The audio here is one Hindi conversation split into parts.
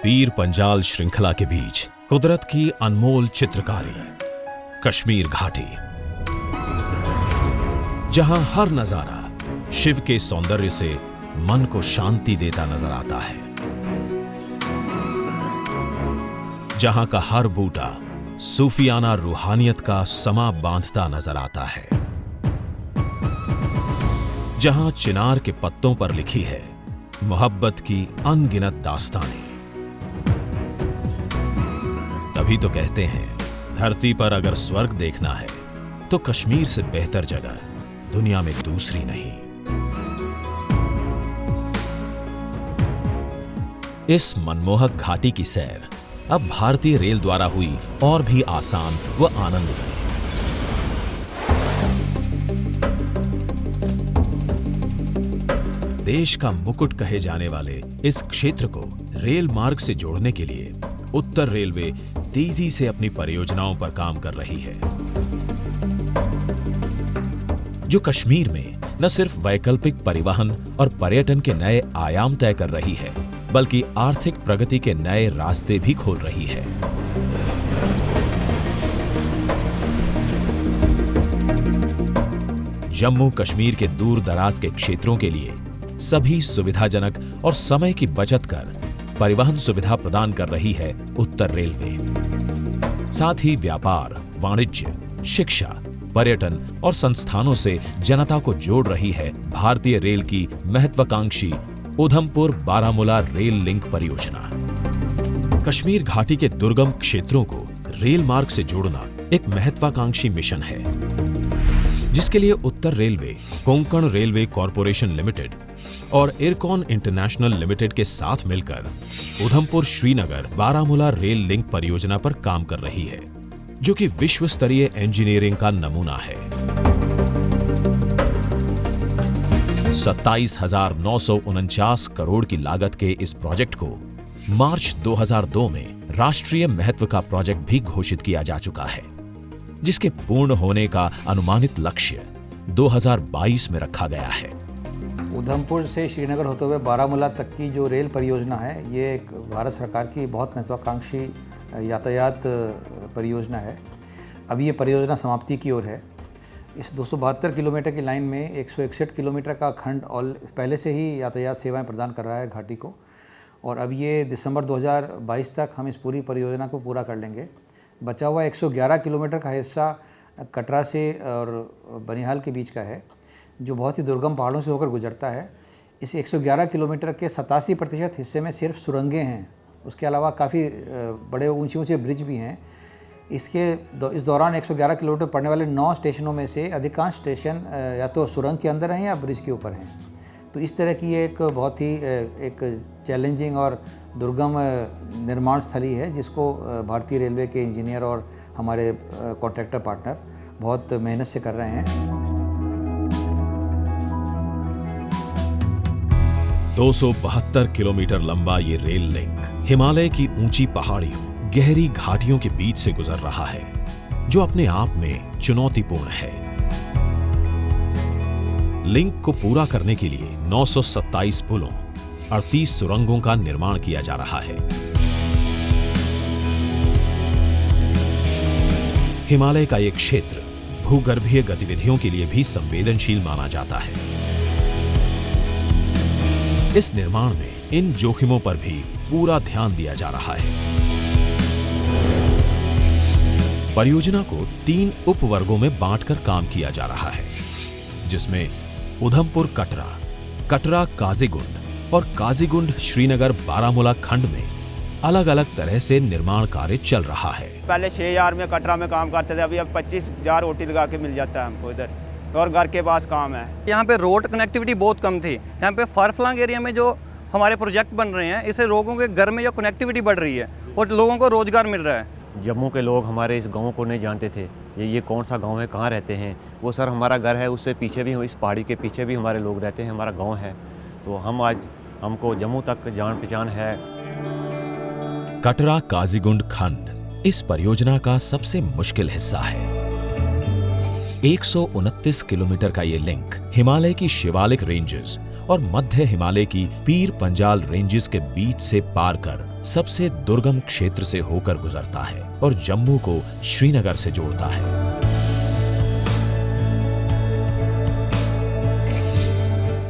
पीर पंजाल श्रृंखला के बीच कुदरत की अनमोल चित्रकारी, कश्मीर घाटी, जहां हर नजारा शिव के सौंदर्य से मन को शांति देता नजर आता है, जहां का हर बूटा सूफियाना रूहानियत का समा बांधता नजर आता है, जहां चिनार के पत्तों पर लिखी है मोहब्बत की अनगिनत दास्तानें। तभी तो कहते हैं धरती पर अगर स्वर्ग देखना है तो कश्मीर से बेहतर जगह दुनिया में दूसरी नहीं। इस मनमोहक घाटी की सैर अब भारतीय रेल द्वारा हुई और भी आसान व आनंदमय। देश का मुकुट कहे जाने वाले इस क्षेत्र को रेल मार्ग से जोड़ने के लिए उत्तर रेलवे तेजी से अपनी परियोजनाओं पर काम कर रही है, जो कश्मीर में न सिर्फ वैकल्पिक परिवहन और पर्यटन के नए आयाम तय कर रही है, बल्कि आर्थिक प्रगति के नए रास्ते भी खोल रही है। जम्मू कश्मीर के दूर दराज के क्षेत्रों के लिए सभी सुविधाजनक और समय की बचत कर परिवहन सुविधा प्रदान कर रही है उत्तर रेलवे। साथ ही व्यापार, वाणिज्य, शिक्षा, पर्यटन और संस्थानों से जनता को जोड़ रही है भारतीय रेल की महत्वाकांक्षी उधमपुर बारामूला रेल लिंक परियोजना। कश्मीर घाटी के दुर्गम क्षेत्रों को रेल मार्ग से जोड़ना एक महत्वाकांक्षी मिशन है, जिसके लिए उत्तर railway, Konkan railway corporation limited और इरकॉन इंटरनेशनल लिमिटेड के साथ मिलकर उधमपुर श्रीनगर बारामूला रेल लिंक परियोजना पर काम कर रही है, जो कि विश्व स्तरीय इंजीनियरिंग का नमूना है। 27,949 करोड़ की लागत के इस प्रोजेक्ट को मार्च 2002 में राष्ट्रीय महत्व का प्रोजेक्ट भी घोषित किया जा चुका है, जिसके पूर्ण होने का अनुमानित लक्ष्य 2022 में रखा गया है। उधमपुर से श्रीनगर होते हुए बारामूला तक की जो रेल परियोजना है, ये एक भारत सरकार की बहुत महत्वाकांक्षी यातायात परियोजना है। अभी ये परियोजना समाप्ति की ओर है। इस 272 किलोमीटर की लाइन में 161 किलोमीटर का खंड और पहले से ही यातायात सेवाएं प्रदान कर रहा है घाटी को, और अब ये दिसंबर 2022 तक हम इस पूरी परियोजना को पूरा कर लेंगे। बचा हुआ 111 किलोमीटर का हिस्सा कटरा से और बनिहाल के बीच का है, जो बहुत ही दुर्गम पहाड़ों से होकर गुजरता है। इस 111 किलोमीटर के 87% हिस्से में सिर्फ सुरंगें हैं, उसके अलावा काफ़ी बड़े ऊंचे ऊंचे ब्रिज भी हैं। इस दौरान 111 किलोमीटर पड़ने वाले 9 स्टेशनों में से अधिकांश स्टेशन या तो सुरंग के अंदर हैं या ब्रिज के ऊपर हैं। तो इस तरह की एक बहुत ही एक चैलेंजिंग और दुर्गम निर्माण स्थली है, जिसको भारतीय रेलवे के इंजीनियर और हमारे कॉन्ट्रैक्टर पार्टनर बहुत मेहनत से कर रहे हैं। 272 किलोमीटर लंबा ये रेल लिंक हिमालय की ऊंची पहाड़ियों, गहरी घाटियों के बीच से गुजर रहा है, जो अपने आप में चुनौतीपूर्ण है। लिंक को पूरा करने के लिए 927 पुलों, 38 सुरंगों का निर्माण किया जा रहा है। हिमालय का ये क्षेत्र भूगर्भीय गतिविधियों के लिए भी संवेदनशील माना जाता है। इस निर्माण में इन जोखिमों पर भी पूरा ध्यान दिया जा रहा है। परियोजना को 3 उपवर्गों में बांटकर काम किया जा रहा है, जिसमें उधमपुर कटरा, कटरा काजीगुंड और काजीगुंड श्रीनगर बारामूला खंड में अलग अलग तरह से निर्माण कार्य चल रहा है। पहले 6,000 में कटरा में काम करते थे, अभी अब 25,000 ओटी लगा के मिल जाता है हमको इधर, और घर के पास काम है। यहाँ पे रोड कनेक्टिविटी बहुत कम थी। यहाँ पे फारफलंग एरिया में जो हमारे प्रोजेक्ट बन रहे हैं, इससे लोगों के घर में जो कनेक्टिविटी बढ़ रही है और लोगों को रोजगार मिल रहा है। जम्मू के लोग हमारे इस गांव को नहीं जानते थे, ये कौन सा गांव है, कहाँ रहते हैं। वो सर हमारा घर है, उससे पीछे भी, इस पहाड़ी के पीछे भी हमारे लोग रहते हैं, हमारा गांव है। तो हम आज हमको जम्मू तक जान पहचान है। कटरा काजीगुंड खंड इस परियोजना का सबसे मुश्किल हिस्सा है। 129 किलोमीटर का ये लिंक हिमालय की शिवालिक रेंजेस और मध्य हिमालय की पीर पंजाल रेंजेस के बीच से पार कर सबसे दुर्गम क्षेत्र से होकर गुजरता है और जम्मू को श्रीनगर से जोड़ता है।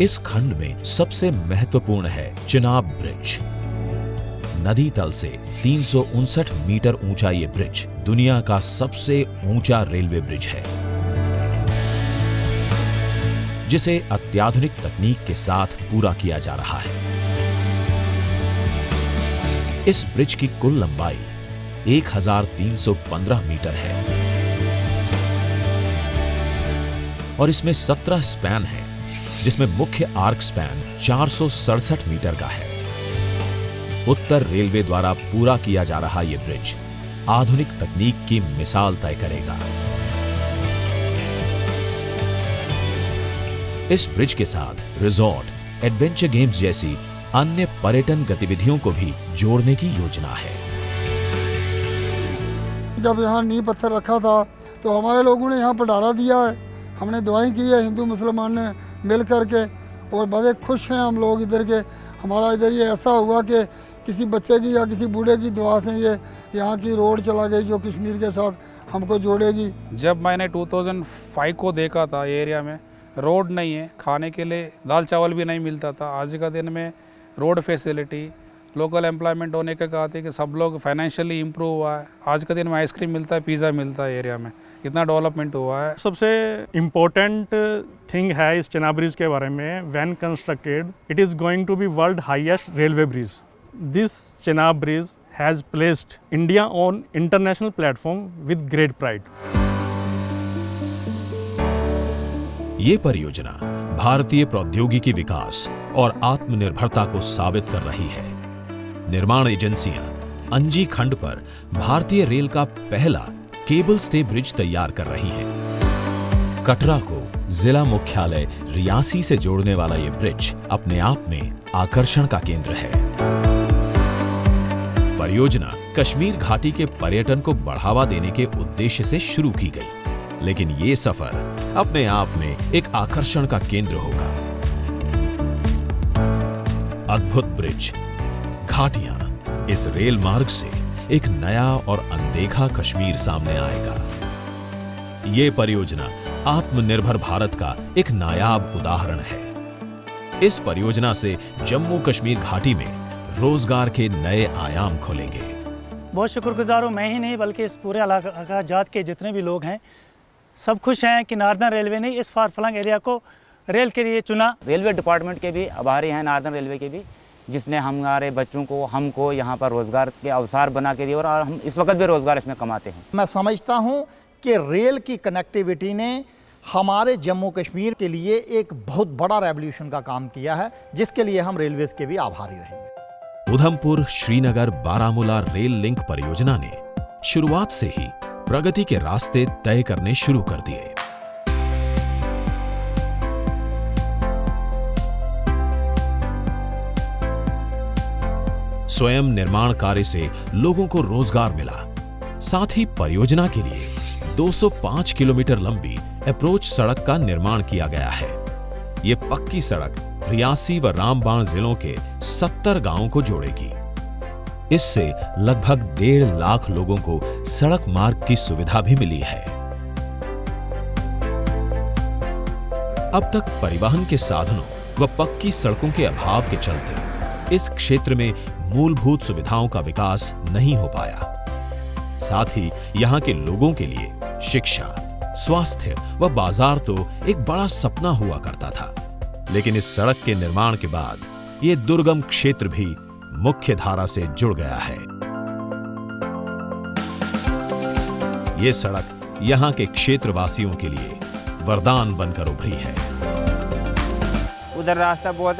इस खंड में सबसे महत्वपूर्ण है चिनाब ब्रिज। नदी तल से 359 मीटर ऊंचा ये ब्रिज दुनिया का सबसे ऊंचा रेलवे ब्रिज है, जिसे अत्याधुनिक तकनीक के साथ पूरा किया जा रहा है। इस ब्रिज की कुल लंबाई 1315 मीटर है और इसमें 17 स्पैन है, जिसमें मुख्य आर्क स्पैन 467 मीटर का है। उत्तर रेलवे द्वारा पूरा किया जा रहा यह ब्रिज आधुनिक तकनीक की मिसाल तय करेगा। इस ब्रिज के साथ रिजॉर्ट, एडवेंचर गेम्स जैसी अन्य पर्यटन गतिविधियों को भी जोड़ने की योजना है। जब यहाँ नींव पत्थर रखा था तो हमारे लोगों ने यहाँ पर डाला दिया है, हमने दुआएं की है हिंदू मुसलमान ने मिल करके, और बड़े खुश हैं हम लोग इधर के। हमारा इधर ये ऐसा हुआ कि किसी बच्चे की या किसी बूढ़े की दुआ से ये यहाँ की रोड चला गई जो कश्मीर के साथ हमको जोड़ेगी। जब मैंने 2005 को देखा था ये एरिया में रोड नहीं है, खाने के लिए दाल चावल भी नहीं मिलता था। आज का दिन में रोड फैसिलिटी, लोकल एम्प्लॉयमेंट होने के कहते कि सब लोग फाइनेंशियली इम्प्रूव हुआ है। आज का दिन में आइसक्रीम मिलता है, पिज़्ज़ा मिलता है एरिया में, इतना डेवलपमेंट हुआ है। सबसे इम्पोर्टेंट थिंग है इस चिनाब ब्रिज के बारे में, when constructed it is going to be world highest railway bridge. This Chenab bridge has placed India on international platform with great pride. ये परियोजना भारतीय प्रौद्योगिकी विकास और आत्मनिर्भरता को साबित कर रही है। निर्माण एजेंसियां अंजी खंड पर भारतीय रेल का पहला केबल स्टे ब्रिज तैयार कर रही हैं। कटरा को जिला मुख्यालय रियासी से जोड़ने वाला ये ब्रिज अपने आप में आकर्षण का केंद्र है। परियोजना कश्मीर घाटी के पर्यटन को बढ़ावा देने के उद्देश्य से शुरू की गई, लेकिन ये सफर अपने आप में एक आकर्षण का केंद्र होगा। अद्भुत ब्रिज, घाटियां, इस रेल मार्ग से एक नया और अनदेखा कश्मीर सामने आएगा। ये परियोजना आत्मनिर्भर भारत का एक नायाब उदाहरण है। इस परियोजना से जम्मू कश्मीर घाटी में रोजगार के नए आयाम खुलेंगे। बहुत शुक्रगुजार हूँ, मैं ही नहीं बल्कि इस पूरे इलाका जात के जितने भी लोग हैं सब खुश हैं कि नार्दर्न रेलवे ने इस फार फ्लंग एरिया को रेल के लिए चुना। रेलवे डिपार्टमेंट के भी आभारी हैं, नार्दर्न रेलवे के भी, जिसने हमारे बच्चों को, हमको यहाँ पर रोज़गार के अवसर बना के दिए और हम इस वक्त भी रोज़गार इसमें कमाते हैं। मैं समझता हूँ कि रेल की कनेक्टिविटी ने हमारे जम्मू कश्मीर के लिए एक बहुत बड़ा रेवोल्यूशन का काम किया है, जिसके लिए हम रेलवेज़ के भी आभारी रहेंगे। उधमपुर श्रीनगर बारामूला रेल लिंक परियोजना ने शुरुआत से ही प्रगति के रास्ते तय करने शुरू कर दिए। स्वयं निर्माण कार्य से लोगों को रोजगार मिला। साथ ही परियोजना के लिए 205 किलोमीटर लंबी अप्रोच सड़क का निर्माण किया गया है। ये पक्की सड़क रियासी व रामबाण जिलों के 70 गांवों को जोड़ेगी। इससे लगभग 1.5 लाख लोगों को सड़क मार्ग की सुविधा भी मिली है। अब तक परिवहन के साधनों व पक्की सड़कों के अभाव के चलते इस क्षेत्र में मूलभूत सुविधाओं का विकास नहीं हो पाया। साथ ही यहाँ के लोगों के लिए शिक्षा, स्वास्थ्य व बाजार तो एक बड़ा सपना हुआ करता था, लेकिन इस सड़क के निर्माण के बाद ये दुर्गम क्षेत्र भी मुख्य धारा से जुड़ गया है। ये सड़क यहाँ के क्षेत्रवासियों के लिए वरदान बनकर उभरी है। उधर रास्ता बहुत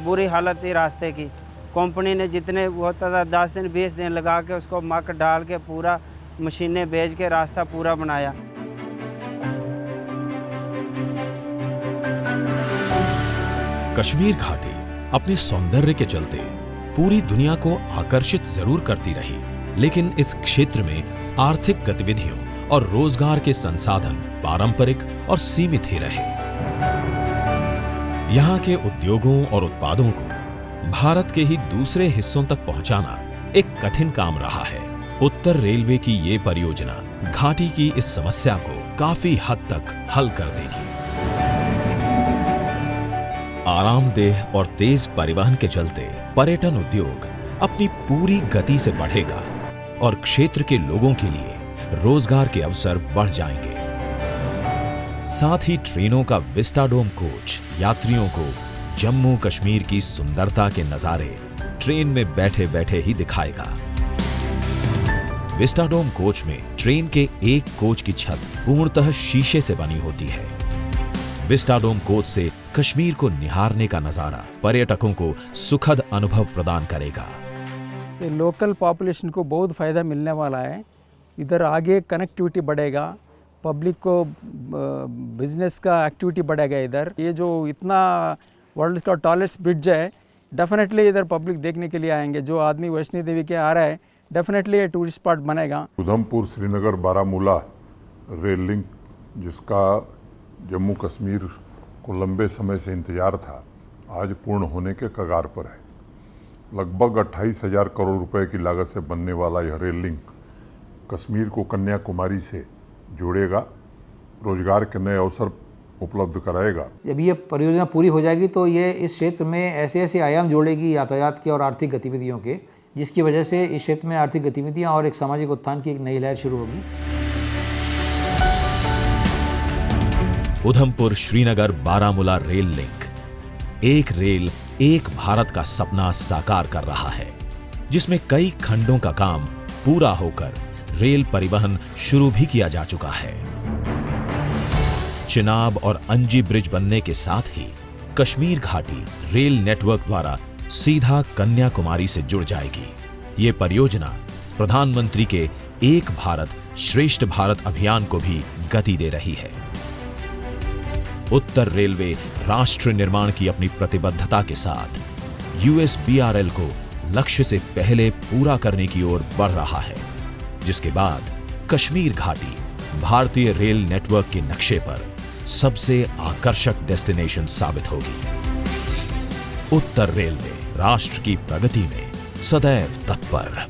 बुरी हालत थी रास्ते की। कंपनी ने जितने बहुत 10 दिन 20 दिन लगा के उसको मक डाल के पूरा मशीनें भेज के रास्ता पूरा बनाया। कश्मीर घाटी अपने सौंदर्य के चलते पूरी दुनिया को आकर्षित जरूर करती रही, लेकिन इस क्षेत्र में आर्थिक गतिविधियों और रोजगार के संसाधन पारंपरिक और सीमित ही रहे। यहाँ के उद्योगों और उत्पादों को भारत के ही दूसरे हिस्सों तक पहुंचाना एक कठिन काम रहा है। उत्तर रेलवे की ये परियोजना घाटी की इस समस्या को काफी हद तक हल कर देगी। आरामदेह और तेज परिवहन के चलते पर्यटन उद्योग अपनी पूरी गति से बढ़ेगा और क्षेत्र के लोगों के लिए रोजगार के अवसर बढ़ जाएंगे। साथ ही ट्रेनों का विस्टाडोम कोच यात्रियों को जम्मू कश्मीर की सुंदरता के नजारे ट्रेन में बैठे बैठे ही दिखाएगा। विस्टाडोम कोच में ट्रेन के एक कोच की छत पूर्णतः शीशे से बनी होती है। विस्टाडोम कोच से कश्मीर को निहारने का नजारा पर्यटकों को सुखद अनुभव प्रदान करेगा। ये लोकल पॉपुलेशन को बहुत फ़ायदा मिलने वाला है। इधर आगे कनेक्टिविटी बढ़ेगा, पब्लिक को बिजनेस का एक्टिविटी बढ़ेगा। इधर ये जो इतना वर्ल्ड का टॉलेस्ट ब्रिज है, डेफिनेटली इधर पब्लिक देखने के लिए आएंगे। जो आदमी वैष्णो देवी के आ रहा है, डेफिनेटली ये टूरिस्ट स्पॉट बनेगा। उधमपुर श्रीनगर बारामूला रेल लिंक, जिसका जम्मू कश्मीर को लंबे समय से इंतजार था, आज पूर्ण होने के कगार पर है। लगभग 28,000 करोड़ रुपए की लागत से बनने वाला यह रेल लिंक कश्मीर को कन्याकुमारी से जोड़ेगा, रोजगार के नए अवसर उपलब्ध कराएगा। जब ये परियोजना पूरी हो जाएगी तो ये इस क्षेत्र में ऐसे ऐसे आयाम जोड़ेगी यातायात के और आर्थिक गतिविधियों के, जिसकी वजह से इस क्षेत्र में आर्थिक गतिविधियां और एक सामाजिक उत्थान की एक नई लहर शुरू होगी। उधमपुर श्रीनगर बारामूला रेल लिंक एक रेल एक भारत का सपना साकार कर रहा है, जिसमें कई खंडों का काम पूरा होकर रेल परिवहन शुरू भी किया जा चुका है। चिनाब और अंजी ब्रिज बनने के साथ ही कश्मीर घाटी रेल नेटवर्क द्वारा सीधा कन्याकुमारी से जुड़ जाएगी। ये परियोजना प्रधानमंत्री के एक भारत श्रेष्ठ भारत अभियान को भी गति दे रही है। उत्तर रेलवे राष्ट्र निर्माण की अपनी प्रतिबद्धता के साथ USBRL को लक्ष्य से पहले पूरा करने की ओर बढ़ रहा है, जिसके बाद कश्मीर घाटी भारतीय रेल नेटवर्क के नक्शे पर सबसे आकर्षक डेस्टिनेशन साबित होगी। उत्तर रेलवे राष्ट्र की प्रगति में सदैव तत्पर।